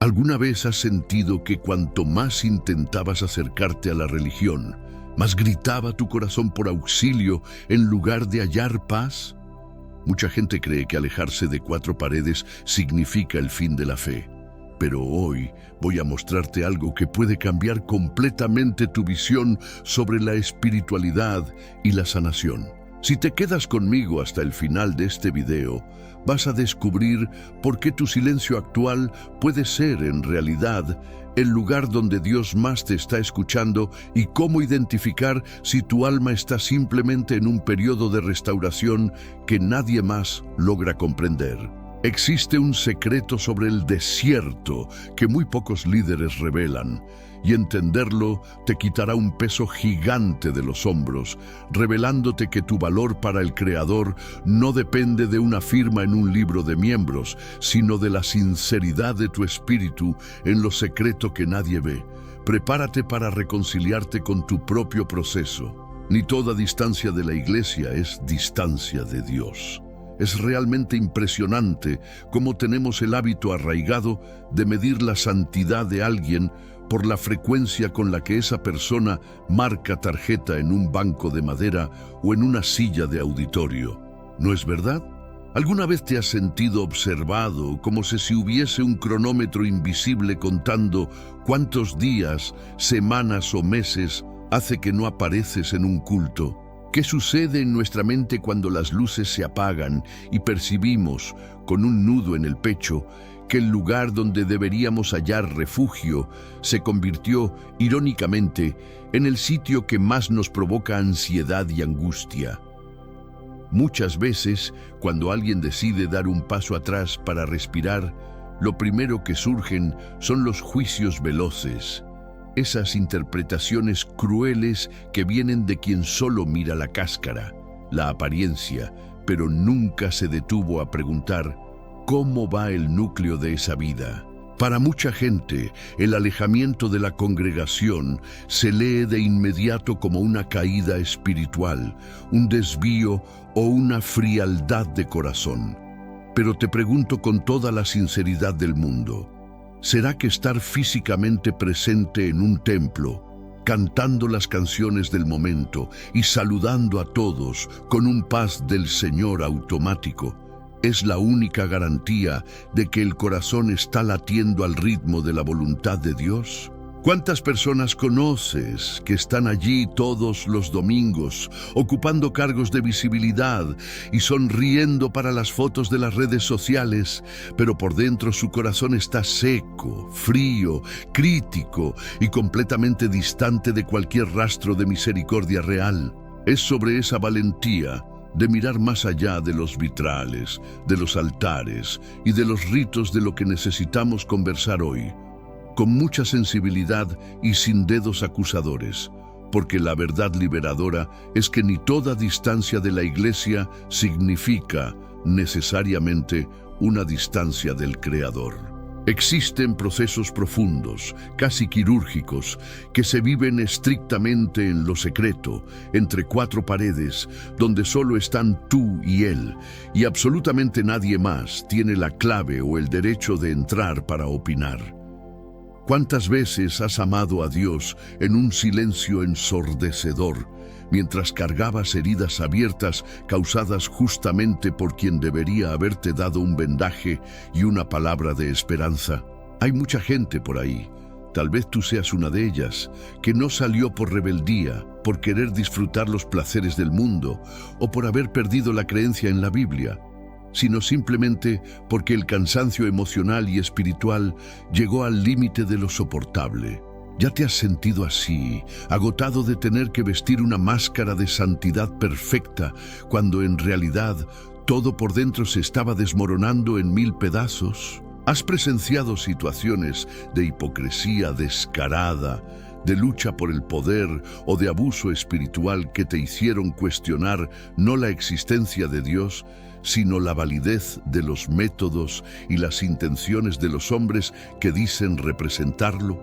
¿Alguna vez has sentido que cuanto más intentabas acercarte a la religión, más gritaba tu corazón por auxilio en lugar de hallar paz? Mucha gente cree que alejarse de cuatro paredes significa el fin de la fe. Pero hoy voy a mostrarte algo que puede cambiar completamente tu visión sobre la espiritualidad y la sanación. Si te quedas conmigo hasta el final de este video, vas a descubrir por qué tu silencio actual puede ser en realidad el lugar donde Dios más te está escuchando y cómo identificar si tu alma está simplemente en un periodo de restauración que nadie más logra comprender. Existe un secreto sobre el desierto que muy pocos líderes revelan, y entenderlo te quitará un peso gigante de los hombros, revelándote que tu valor para el Creador no depende de una firma en un libro de miembros, sino de la sinceridad de tu espíritu en lo secreto que nadie ve. Prepárate para reconciliarte con tu propio proceso. Ni toda distancia de la iglesia es distancia de Dios. Es realmente impresionante cómo tenemos el hábito arraigado de medir la santidad de alguien por la frecuencia con la que esa persona marca tarjeta en un banco de madera o en una silla de auditorio. ¿No es verdad? ¿Alguna vez te has sentido observado como si hubiese un cronómetro invisible contando cuántos días, semanas o meses hace que no apareces en un culto? ¿Qué sucede en nuestra mente cuando las luces se apagan y percibimos, con un nudo en el pecho, que el lugar donde deberíamos hallar refugio se convirtió, irónicamente, en el sitio que más nos provoca ansiedad y angustia? Muchas veces, cuando alguien decide dar un paso atrás para respirar, lo primero que surgen son los juicios veloces. Esas interpretaciones crueles que vienen de quien solo mira la cáscara, la apariencia, pero nunca se detuvo a preguntar cómo va el núcleo de esa vida. Para mucha gente, el alejamiento de la congregación se lee de inmediato como una caída espiritual, un desvío o una frialdad de corazón. Pero te pregunto con toda la sinceridad del mundo, ¿será que estar físicamente presente en un templo, cantando las canciones del momento y saludando a todos con un paz del Señor automático, es la única garantía de que el corazón está latiendo al ritmo de la voluntad de Dios? ¿Cuántas personas conoces que están allí todos los domingos, ocupando cargos de visibilidad y sonriendo para las fotos de las redes sociales, pero por dentro su corazón está seco, frío, crítico y completamente distante de cualquier rastro de misericordia real? Es sobre esa valentía de mirar más allá de los vitrales, de los altares y de los ritos de lo que necesitamos conversar hoy, con mucha sensibilidad y sin dedos acusadores, porque la verdad liberadora es que ni toda distancia de la iglesia significa necesariamente una distancia del Creador. Existen procesos profundos, casi quirúrgicos, que se viven estrictamente en lo secreto, entre cuatro paredes, donde solo están tú y Él, y absolutamente nadie más tiene la clave o el derecho de entrar para opinar. ¿Cuántas veces has amado a Dios en un silencio ensordecedor, mientras cargabas heridas abiertas causadas justamente por quien debería haberte dado un vendaje y una palabra de esperanza? Hay mucha gente por ahí, tal vez tú seas una de ellas, que no salió por rebeldía, por querer disfrutar los placeres del mundo o por haber perdido la creencia en la Biblia, sino simplemente porque el cansancio emocional y espiritual llegó al límite de lo soportable. ¿Ya te has sentido así, agotado de tener que vestir una máscara de santidad perfecta, cuando en realidad todo por dentro se estaba desmoronando en mil pedazos? ¿Has presenciado situaciones de hipocresía descarada, de lucha por el poder o de abuso espiritual que te hicieron cuestionar no la existencia de Dios, sino la validez de los métodos y las intenciones de los hombres que dicen representarlo?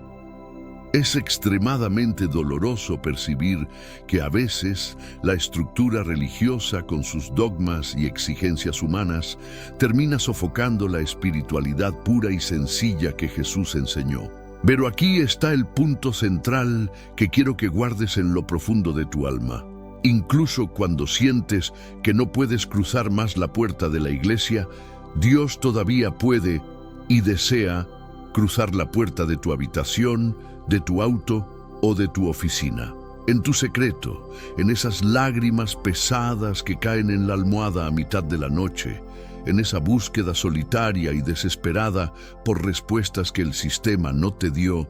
Es extremadamente doloroso percibir que a veces la estructura religiosa con sus dogmas y exigencias humanas termina sofocando la espiritualidad pura y sencilla que Jesús enseñó. Pero aquí está el punto central que quiero que guardes en lo profundo de tu alma. Incluso cuando sientes que no puedes cruzar más la puerta de la iglesia, Dios todavía puede y desea cruzar la puerta de tu habitación, de tu auto o de tu oficina. En tu secreto, en esas lágrimas pesadas que caen en la almohada a mitad de la noche, en esa búsqueda solitaria y desesperada por respuestas que el sistema no te dio,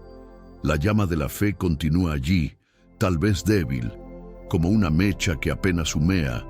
la llama de la fe continúa allí, tal vez débil, como una mecha que apenas humea,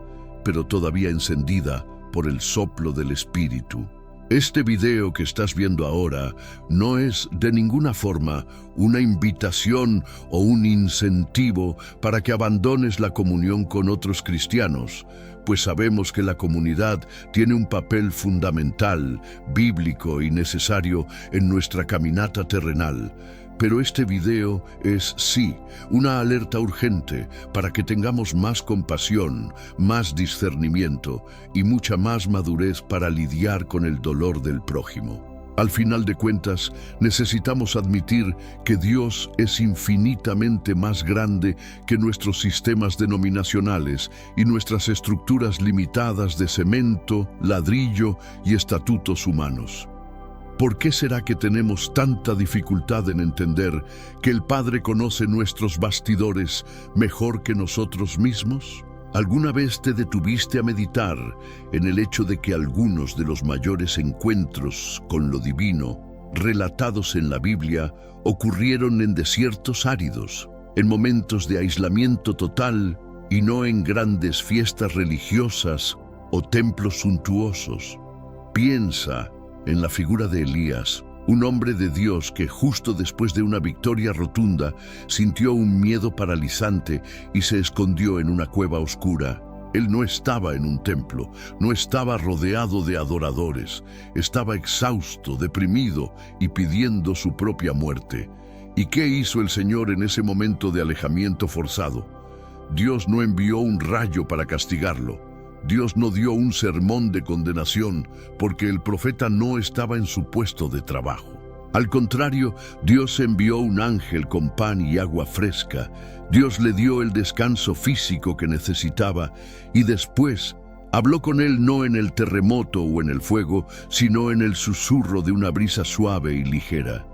pero todavía encendida por el soplo del Espíritu. Este video que estás viendo ahora no es de ninguna forma una invitación o un incentivo para que abandones la comunión con otros cristianos, pues sabemos que la comunidad tiene un papel fundamental, bíblico y necesario en nuestra caminata terrenal. Pero este video es, sí, una alerta urgente para que tengamos más compasión, más discernimiento y mucha más madurez para lidiar con el dolor del prójimo. Al final de cuentas, necesitamos admitir que Dios es infinitamente más grande que nuestros sistemas denominacionales y nuestras estructuras limitadas de cemento, ladrillo y estatutos humanos. ¿Por qué será que tenemos tanta dificultad en entender que el Padre conoce nuestros bastidores mejor que nosotros mismos? ¿Alguna vez te detuviste a meditar en el hecho de que algunos de los mayores encuentros con lo divino relatados en la Biblia ocurrieron en desiertos áridos, en momentos de aislamiento total y no en grandes fiestas religiosas o templos suntuosos? Piensa en la figura de Elías, un hombre de Dios que justo después de una victoria rotunda sintió un miedo paralizante y se escondió en una cueva oscura. Él no estaba en un templo, no estaba rodeado de adoradores, estaba exhausto, deprimido y pidiendo su propia muerte. ¿Y qué hizo el Señor en ese momento de alejamiento forzado? Dios no envió un rayo para castigarlo. Dios no dio un sermón de condenación porque el profeta no estaba en su puesto de trabajo. Al contrario, Dios envió un ángel con pan y agua fresca. Dios le dio el descanso físico que necesitaba y después habló con él no en el terremoto o en el fuego, sino en el susurro de una brisa suave y ligera.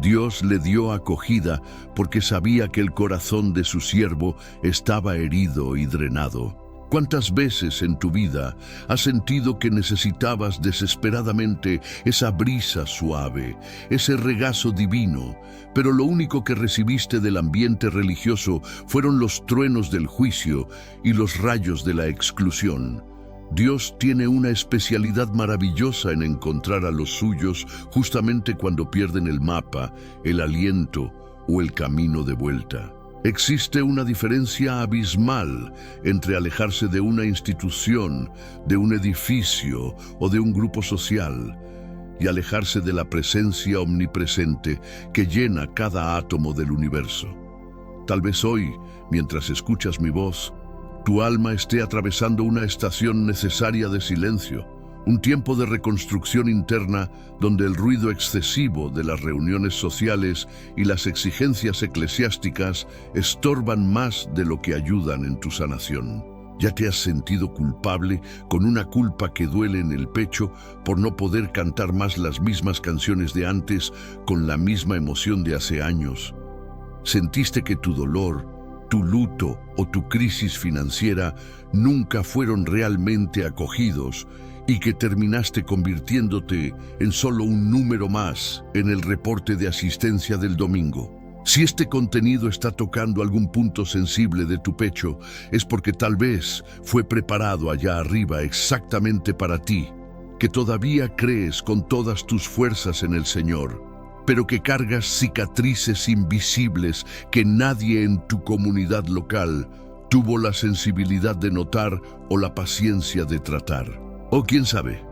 Dios le dio acogida porque sabía que el corazón de su siervo estaba herido y drenado. ¿Cuántas veces en tu vida has sentido que necesitabas desesperadamente esa brisa suave, ese regazo divino, pero lo único que recibiste del ambiente religioso fueron los truenos del juicio y los rayos de la exclusión? Dios tiene una especialidad maravillosa en encontrar a los suyos justamente cuando pierden el mapa, el aliento o el camino de vuelta. Existe una diferencia abismal entre alejarse de una institución, de un edificio o de un grupo social y alejarse de la presencia omnipresente que llena cada átomo del universo. Tal vez hoy, mientras escuchas mi voz, tu alma esté atravesando una estación necesaria de silencio, un tiempo de reconstrucción interna donde el ruido excesivo de las reuniones sociales y las exigencias eclesiásticas estorban más de lo que ayudan en tu sanación. ¿Ya te has sentido culpable, con una culpa que duele en el pecho por no poder cantar más las mismas canciones de antes con la misma emoción de hace años? ¿Sentiste que tu dolor, tu luto o tu crisis financiera nunca fueron realmente acogidos y que terminaste convirtiéndote en solo un número más en el reporte de asistencia del domingo? Si este contenido está tocando algún punto sensible de tu pecho, es porque tal vez fue preparado allá arriba exactamente para ti, que todavía crees con todas tus fuerzas en el Señor, pero que cargas cicatrices invisibles que nadie en tu comunidad local tuvo la sensibilidad de notar o la paciencia de tratar. O quién sabe,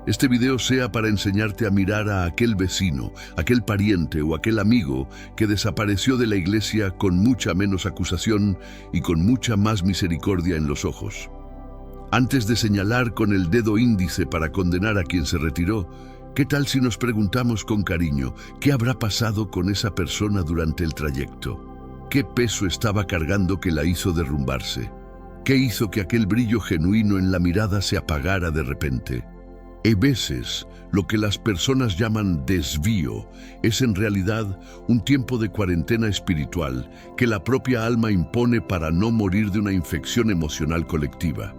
este video sea para enseñarte a mirar a aquel vecino, aquel pariente o aquel amigo que desapareció de la iglesia con mucha menos acusación y con mucha más misericordia en los ojos. Antes de señalar con el dedo índice para condenar a quien se retiró, ¿qué tal si nos preguntamos con cariño qué habrá pasado con esa persona durante el trayecto? ¿Qué peso estaba cargando que la hizo derrumbarse? ¿Qué hizo que aquel brillo genuino en la mirada se apagara de repente? A veces, lo que las personas llaman desvío es en realidad un tiempo de cuarentena espiritual que la propia alma impone para no morir de una infección emocional colectiva.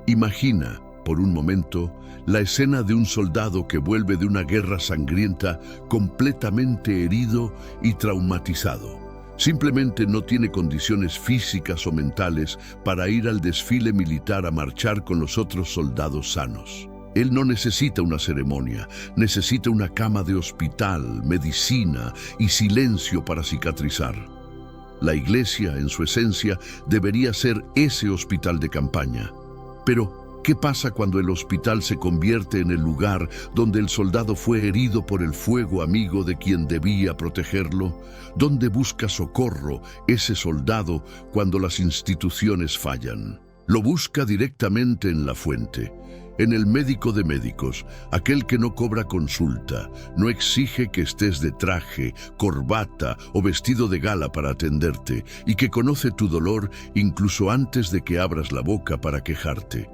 Imagina, por un momento, la escena de un soldado que vuelve de una guerra sangrienta completamente herido y traumatizado. Simplemente no tiene condiciones físicas o mentales para ir al desfile militar a marchar con los otros soldados sanos. Él no necesita una ceremonia, necesita una cama de hospital, medicina y silencio para cicatrizar. La iglesia, en su esencia, debería ser ese hospital de campaña. Pero, ¿qué pasa cuando el hospital se convierte en el lugar donde el soldado fue herido por el fuego amigo de quien debía protegerlo? ¿Dónde busca socorro ese soldado cuando las instituciones fallan? Lo busca directamente en la fuente, en el médico de médicos, aquel que no cobra consulta, no exige que estés de traje, corbata o vestido de gala para atenderte y que conoce tu dolor incluso antes de que abras la boca para quejarte.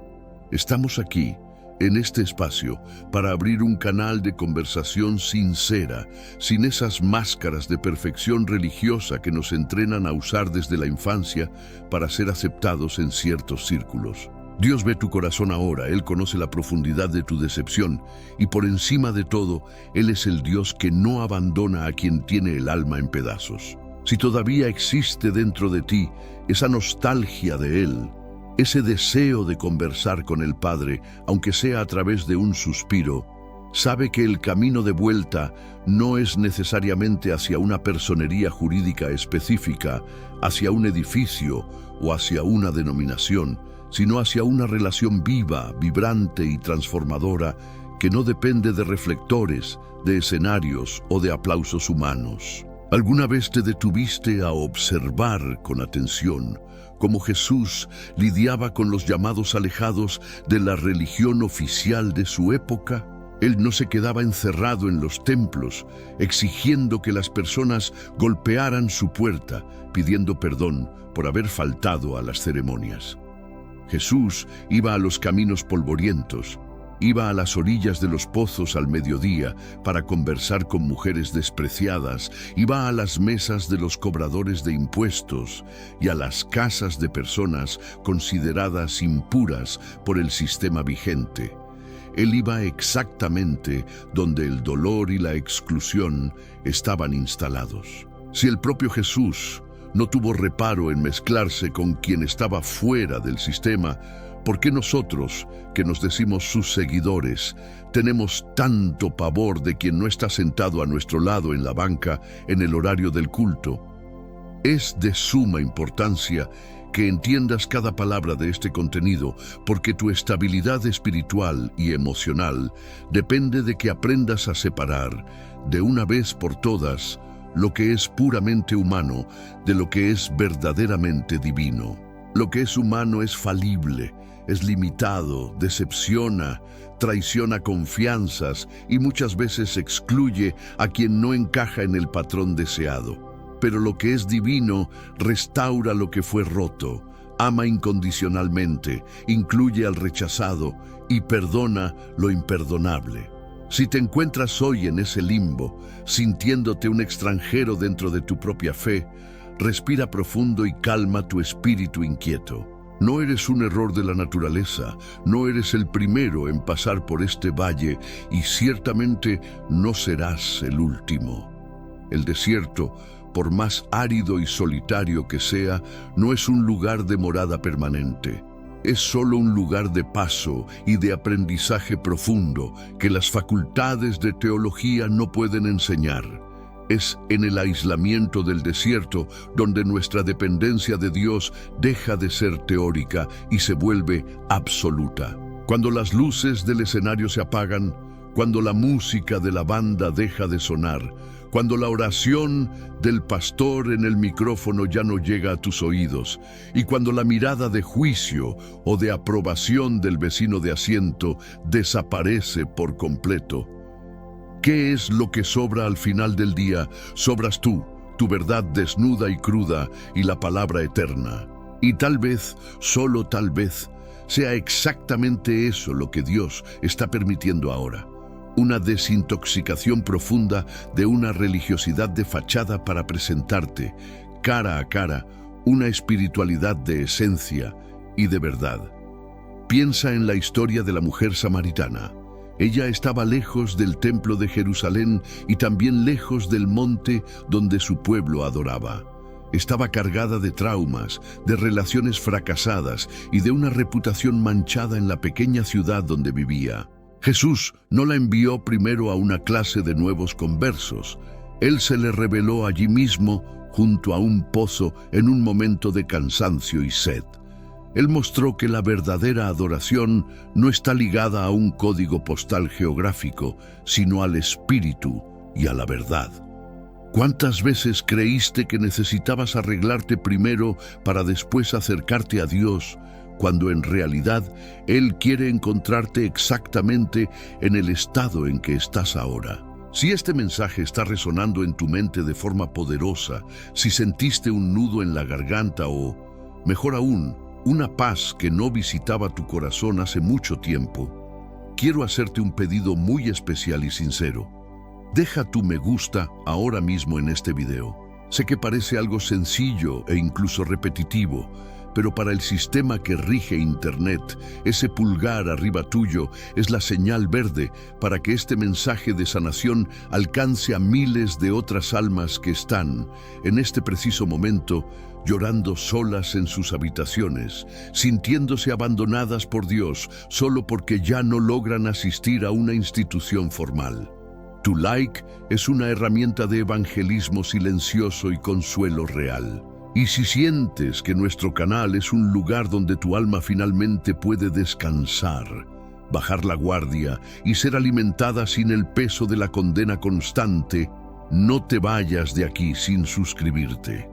Estamos aquí, en este espacio, para abrir un canal de conversación sincera, sin esas máscaras de perfección religiosa que nos entrenan a usar desde la infancia para ser aceptados en ciertos círculos. Dios ve tu corazón ahora, Él conoce la profundidad de tu decepción y por encima de todo, Él es el Dios que no abandona a quien tiene el alma en pedazos. Si todavía existe dentro de ti esa nostalgia de Él, ese deseo de conversar con el Padre, aunque sea a través de un suspiro, sabe que el camino de vuelta no es necesariamente hacia una personería jurídica específica, hacia un edificio o hacia una denominación, sino hacia una relación viva, vibrante y transformadora que no depende de reflectores, de escenarios o de aplausos humanos. ¿Alguna vez te detuviste a observar con atención cómo Jesús lidiaba con los llamados alejados de la religión oficial de su época? Él no se quedaba encerrado en los templos, exigiendo que las personas golpearan su puerta, pidiendo perdón por haber faltado a las ceremonias. Jesús iba a los caminos polvorientos, iba a las orillas de los pozos al mediodía para conversar con mujeres despreciadas, iba a las mesas de los cobradores de impuestos y a las casas de personas consideradas impuras por el sistema vigente. Él iba exactamente donde el dolor y la exclusión estaban instalados. Si el propio Jesús no tuvo reparo en mezclarse con quien estaba fuera del sistema, ¿por qué nosotros, que nos decimos sus seguidores, tenemos tanto pavor de quien no está sentado a nuestro lado en la banca en el horario del culto? Es de suma importancia que entiendas cada palabra de este contenido, porque tu estabilidad espiritual y emocional depende de que aprendas a separar, de una vez por todas, lo que es puramente humano de lo que es verdaderamente divino. Lo que es humano es falible, es limitado, decepciona, traiciona confianzas y muchas veces excluye a quien no encaja en el patrón deseado. Pero lo que es divino restaura lo que fue roto, ama incondicionalmente, incluye al rechazado y perdona lo imperdonable. Si te encuentras hoy en ese limbo, sintiéndote un extranjero dentro de tu propia fe, respira profundo y calma tu espíritu inquieto. No eres un error de la naturaleza, no eres el primero en pasar por este valle y ciertamente no serás el último. El desierto, por más árido y solitario que sea, no es un lugar de morada permanente. Es solo un lugar de paso y de aprendizaje profundo que las facultades de teología no pueden enseñar. Es en el aislamiento del desierto donde nuestra dependencia de Dios deja de ser teórica y se vuelve absoluta. Cuando las luces del escenario se apagan, cuando la música de la banda deja de sonar, cuando la oración del pastor en el micrófono ya no llega a tus oídos, y cuando la mirada de juicio o de aprobación del vecino de asiento desaparece por completo. ¿Qué es lo que sobra al final del día? Sobras tú, tu verdad desnuda y cruda y la palabra eterna. Y tal vez, solo tal vez, sea exactamente eso lo que Dios está permitiendo ahora. Una desintoxicación profunda de una religiosidad de fachada para presentarte, cara a cara, una espiritualidad de esencia y de verdad. Piensa en la historia de la mujer samaritana. Ella estaba lejos del templo de Jerusalén y también lejos del monte donde su pueblo adoraba. Estaba cargada de traumas, de relaciones fracasadas y de una reputación manchada en la pequeña ciudad donde vivía. Jesús no la envió primero a una clase de nuevos conversos. Él se le reveló allí mismo, junto a un pozo, en un momento de cansancio y sed. Él mostró que la verdadera adoración no está ligada a un código postal geográfico, sino al espíritu y a la verdad. ¿Cuántas veces creíste que necesitabas arreglarte primero para después acercarte a Dios, cuando en realidad Él quiere encontrarte exactamente en el estado en que estás ahora? Si este mensaje está resonando en tu mente de forma poderosa, si sentiste un nudo en la garganta o, mejor aún, una paz que no visitaba tu corazón hace mucho tiempo, quiero hacerte un pedido muy especial y sincero. Deja tu me gusta ahora mismo en este video. Sé que parece algo sencillo e incluso repetitivo, pero para el sistema que rige Internet, ese pulgar arriba tuyo es la señal verde para que este mensaje de sanación alcance a miles de otras almas que están, en este preciso momento, llorando solas en sus habitaciones, sintiéndose abandonadas por Dios solo porque ya no logran asistir a una institución formal. Tu like es una herramienta de evangelismo silencioso y consuelo real. Y si sientes que nuestro canal es un lugar donde tu alma finalmente puede descansar, bajar la guardia y ser alimentada sin el peso de la condena constante, no te vayas de aquí sin suscribirte.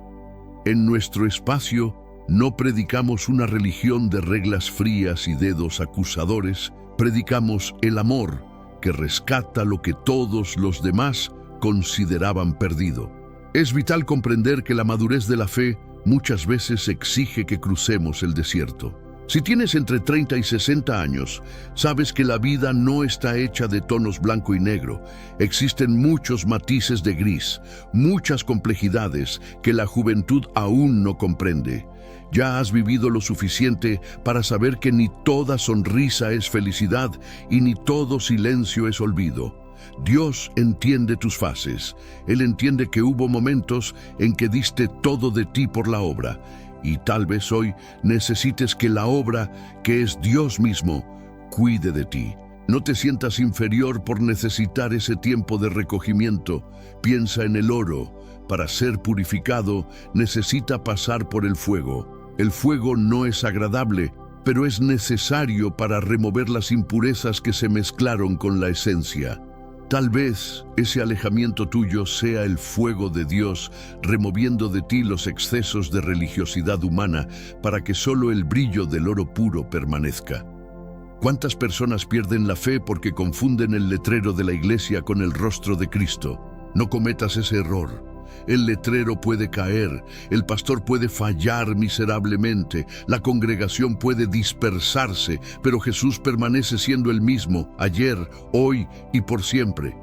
En nuestro espacio no predicamos una religión de reglas frías y dedos acusadores, predicamos el amor que rescata lo que todos los demás consideraban perdido. Es vital comprender que la madurez de la fe muchas veces exige que crucemos el desierto. Si tienes entre 30 y 60 años, sabes que la vida no está hecha de tonos blanco y negro. Existen muchos matices de gris, muchas complejidades que la juventud aún no comprende. Ya has vivido lo suficiente para saber que ni toda sonrisa es felicidad y ni todo silencio es olvido. Dios entiende tus fases. Él entiende que hubo momentos en que diste todo de ti por la obra, y tal vez hoy necesites que la obra, que es Dios mismo, cuide de ti. No te sientas inferior por necesitar ese tiempo de recogimiento. Piensa en el oro. Para ser purificado, necesita pasar por el fuego. El fuego no es agradable, pero es necesario para remover las impurezas que se mezclaron con la esencia. Tal vez ese alejamiento tuyo sea el fuego de Dios removiendo de ti los excesos de religiosidad humana para que solo el brillo del oro puro permanezca. ¿Cuántas personas pierden la fe porque confunden el letrero de la iglesia con el rostro de Cristo? No cometas ese error. El letrero puede caer, el pastor puede fallar miserablemente, la congregación puede dispersarse, pero Jesús permanece siendo el mismo, ayer, hoy y por siempre.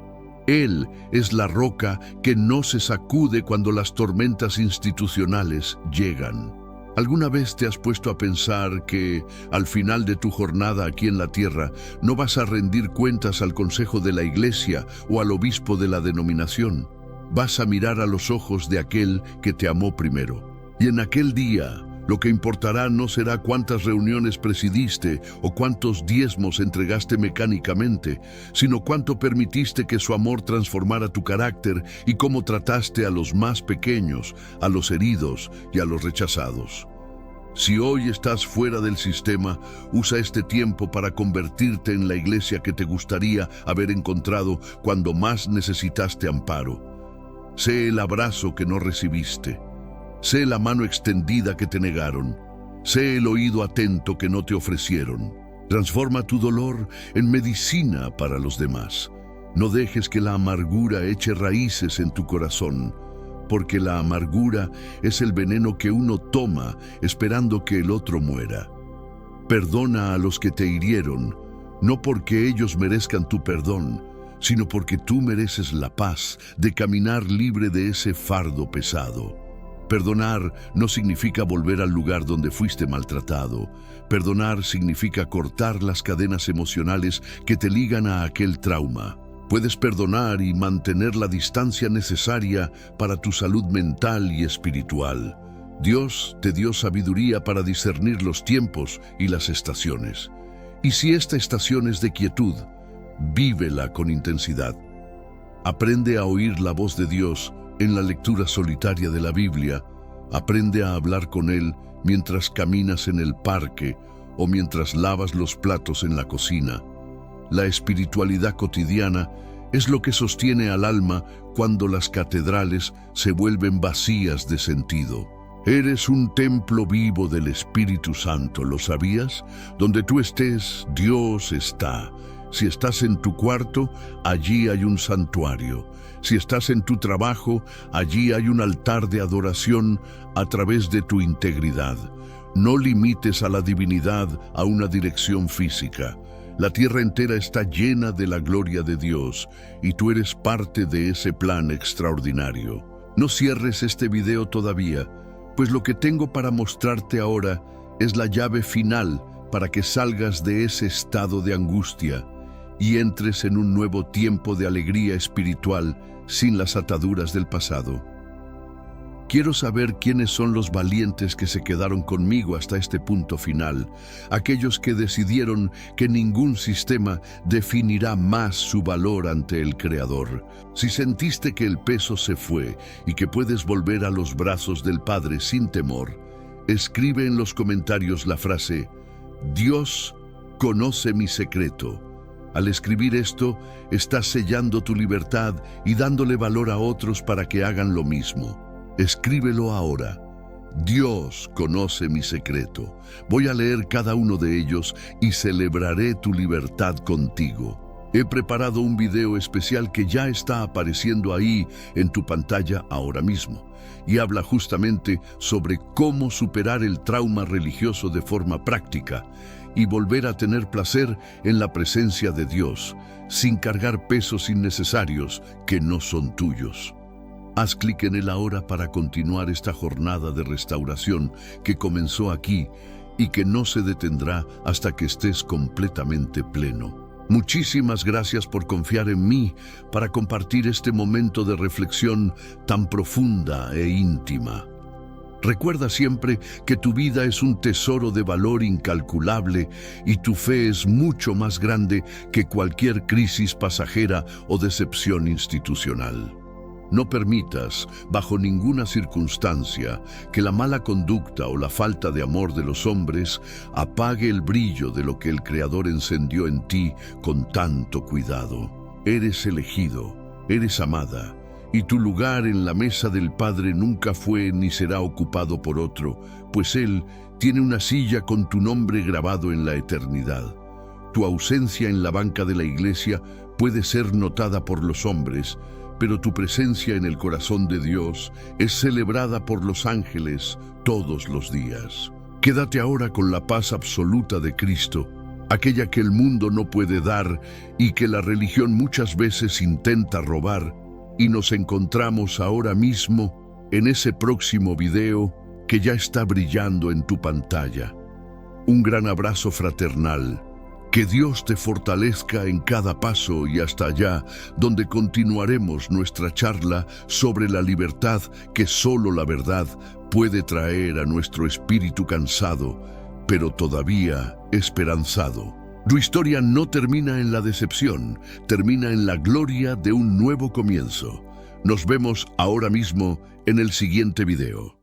Él es la roca que no se sacude cuando las tormentas institucionales llegan. ¿Alguna vez te has puesto a pensar que, al final de tu jornada aquí en la tierra, no vas a rendir cuentas al consejo de la iglesia o al obispo de la denominación? Vas a mirar a los ojos de aquel que te amó primero. Y en aquel día, lo que importará no será cuántas reuniones presidiste o cuántos diezmos entregaste mecánicamente, sino cuánto permitiste que su amor transformara tu carácter y cómo trataste a los más pequeños, a los heridos y a los rechazados. Si hoy estás fuera del sistema, usa este tiempo para convertirte en la iglesia que te gustaría haber encontrado cuando más necesitaste amparo. Sé el abrazo que no recibiste. Sé la mano extendida que te negaron. Sé el oído atento que no te ofrecieron. Transforma tu dolor en medicina para los demás. No dejes que la amargura eche raíces en tu corazón, porque la amargura es el veneno que uno toma esperando que el otro muera. Perdona a los que te hirieron, no porque ellos merezcan tu perdón, sino porque tú mereces la paz de caminar libre de ese fardo pesado. Perdonar no significa volver al lugar donde fuiste maltratado. Perdonar significa cortar las cadenas emocionales que te ligan a aquel trauma. Puedes perdonar y mantener la distancia necesaria para tu salud mental y espiritual. Dios te dio sabiduría para discernir los tiempos y las estaciones. Y si esta estación es de quietud, vívela con intensidad. Aprende a oír la voz de Dios en la lectura solitaria de la Biblia. Aprende a hablar con Él mientras caminas en el parque o mientras lavas los platos en la cocina. La espiritualidad cotidiana es lo que sostiene al alma cuando las catedrales se vuelven vacías de sentido. Eres un templo vivo del Espíritu Santo, ¿lo sabías? Donde tú estés, Dios está. Si estás en tu cuarto, allí hay un santuario. Si estás en tu trabajo, allí hay un altar de adoración a través de tu integridad. No limites a la divinidad a una dirección física. La tierra entera está llena de la gloria de Dios y tú eres parte de ese plan extraordinario. No cierres este video todavía, pues lo que tengo para mostrarte ahora es la llave final para que salgas de ese estado de angustia y entres en un nuevo tiempo de alegría espiritual sin las ataduras del pasado. Quiero saber quiénes son los valientes que se quedaron conmigo hasta este punto final, aquellos que decidieron que ningún sistema definirá más su valor ante el Creador. Si sentiste que el peso se fue y que puedes volver a los brazos del Padre sin temor, escribe en los comentarios la frase: Dios conoce mi secreto. Al escribir esto, estás sellando tu libertad y dándole valor a otros para que hagan lo mismo. Escríbelo ahora. Dios conoce mi secreto. Voy a leer cada uno de ellos y celebraré tu libertad contigo. He preparado un video especial que ya está apareciendo ahí en tu pantalla ahora mismo y habla justamente sobre cómo superar el trauma religioso de forma práctica y volver a tener placer en la presencia de Dios, sin cargar pesos innecesarios que no son tuyos. Haz clic en él ahora para continuar esta jornada de restauración que comenzó aquí y que no se detendrá hasta que estés completamente pleno. Muchísimas gracias por confiar en mí para compartir este momento de reflexión tan profunda e íntima. Recuerda siempre que tu vida es un tesoro de valor incalculable y tu fe es mucho más grande que cualquier crisis pasajera o decepción institucional. No permitas, bajo ninguna circunstancia, que la mala conducta o la falta de amor de los hombres apague el brillo de lo que el Creador encendió en ti con tanto cuidado. Eres elegido, eres amada, y tu lugar en la mesa del Padre nunca fue ni será ocupado por otro, pues Él tiene una silla con tu nombre grabado en la eternidad. Tu ausencia en la banca de la iglesia puede ser notada por los hombres, pero tu presencia en el corazón de Dios es celebrada por los ángeles todos los días. Quédate ahora con la paz absoluta de Cristo, aquella que el mundo no puede dar y que la religión muchas veces intenta robar, y nos encontramos ahora mismo en ese próximo video que ya está brillando en tu pantalla. Un gran abrazo fraternal. Que Dios te fortalezca en cada paso y hasta allá, donde continuaremos nuestra charla sobre la libertad que solo la verdad puede traer a nuestro espíritu cansado, pero todavía esperanzado. Tu historia no termina en la decepción, termina en la gloria de un nuevo comienzo. Nos vemos ahora mismo en el siguiente video.